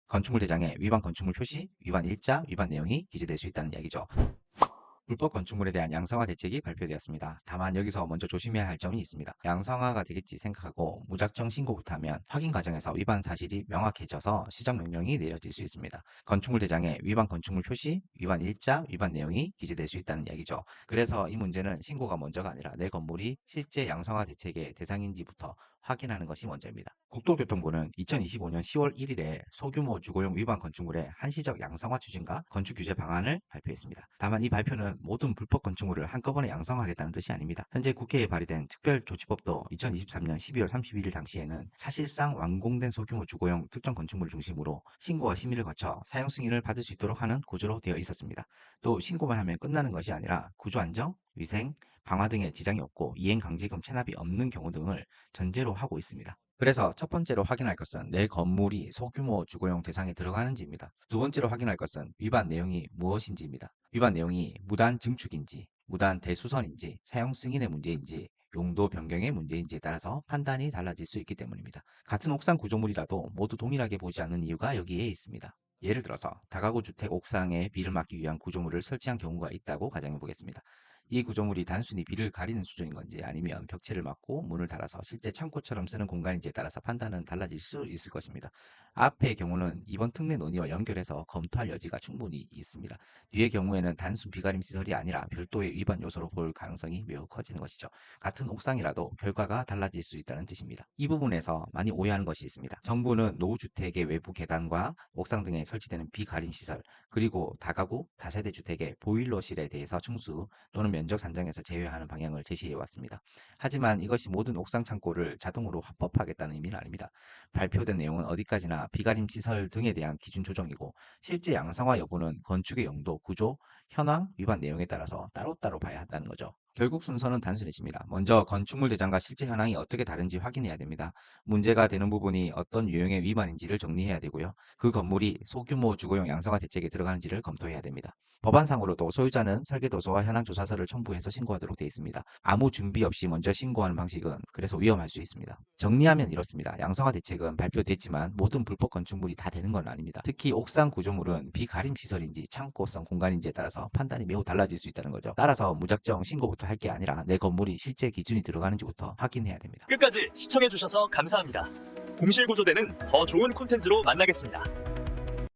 건축물 대장에 위반 건축물 표시, 위반 일자, 위반 내용이 기재될 수 있다는 이야기죠. 불법 건축물에 대한 양성화 대책이 발표되었습니다. 다만 여기서 먼저 조심해야 할 점이 있습니다. 양성화가 되겠지 생각하고 무작정 신고부터 하면 확인 과정에서 위반 사실이 명확해져서 시정명령이 내려질 수 있습니다. 건축물 대장에 위반 건축물 표시, 위반 일자, 위반 내용이 기재될 수 있다는 이야기죠. 그래서 이 문제는 신고가 먼저가 아니라 내 건물이 실제 양성화 대책의 대상인지부터 확인하는 것이 먼저입니다. 국토교통부는 2025년 10월 1일에 소규모 주거용 위반 건축물의 한시적 양성화 추진과 건축 규제 방안을 발표했습니다. 다만 이 발표는 모든 불법 건축물을 한꺼번에 양성하겠다는 뜻이 아닙니다. 현재 국회에 발의된 특별조치법도 2023년 12월 31일 당시에는 사실상 완공된 소규모 주거용 특정 건축물을 중심으로 신고와 심의를 거쳐 사용 승인을 받을 수 있도록 하는 구조로 되어 있었습니다. 또 신고만 하면 끝나는 것이 아니라 구조 안정, 위생, 방화 등의 지장이 없고 이행강제금 체납이 없는 경우 등을 전제로 하고 있습니다. 그래서 첫 번째로 확인할 것은 내 건물이 소규모 주거용 대상에 들어가는지입니다. 두 번째로 확인할 것은 위반 내용이 무엇인지입니다. 위반 내용이 무단 증축인지, 무단 대수선인지, 사용 승인의 문제인지, 용도 변경의 문제인지에 따라서 판단이 달라질 수 있기 때문입니다. 같은 옥상 구조물이라도 모두 동일하게 보지 않는 이유가 여기에 있습니다. 예를 들어서 다가구 주택 옥상에 비를 막기 위한 구조물을 설치한 경우가 있다고 가정해 보겠습니다. 이 구조물이 단순히 비를 가리는 수준인 건지 아니면 벽체를 막고 문을 달아서 실제 창고처럼 쓰는 공간인지에 따라서 판단은 달라질 수 있을 것입니다. 앞의 경우는 이번 특례 논의와 연결해서 검토할 여지가 충분히 있습니다. 뒤의 경우에는 단순 비가림 시설이 아니라 별도의 위반 요소로 볼 가능성이 매우 커지는 것이죠. 같은 옥상이라도 결과가 달라질 수 있다는 뜻입니다. 이 부분에서 많이 오해하는 것이 있습니다. 정부는 노후주택의 외부 계단과 옥상 등에 설치되는 비가림 시설, 그리고 다가구, 다세대 주택의 보일러실에 대해서 충수 또는 면적 산정에서 제외하는 방향을 제시해 왔습니다. 하지만 이것이 모든 옥상 창고를 자동으로 합법화하겠다는 의미는 아닙니다. 발표된 내용은 어디까지나 비가림 시설 등에 대한 기준 조정이고 실제 양성화 여부는 건축의 용도, 구조, 현황, 위반 내용에 따라서 따로따로 봐야 한다는 거죠. 결국 순서는 단순해집니다. 먼저 건축물 대장과 실제 현황이 어떻게 다른지 확인해야 됩니다. 문제가 되는 부분이 어떤 유형의 위반인지를 정리해야 되고요. 그 건물이 소규모 주거용 양성화 대책에 들어가는지를 검토해야 됩니다. 법안상으로도 소유자는 설계도서와 현황조사서를 첨부해서 신고하도록 되어 있습니다. 아무 준비 없이 먼저 신고하는 방식은 그래서 위험할 수 있습니다. 정리하면 이렇습니다. 양성화 대책은 발표됐지만 모든 불법 건축물이 다 되는 건 아닙니다. 특히 옥상 구조물은 비가림 시설인지 창고성 공간인지에 따라서 판단이 매우 달라질 수 있다는 거죠. 따라서 무작정 신고부터 할 게 아니라 내 건물이 실제 기준이 들어가는지부터 확인해야 됩니다. 끝까지 시청해주셔서 감사합니다. 공실구조대는 더 좋은 콘텐츠로 만나겠습니다.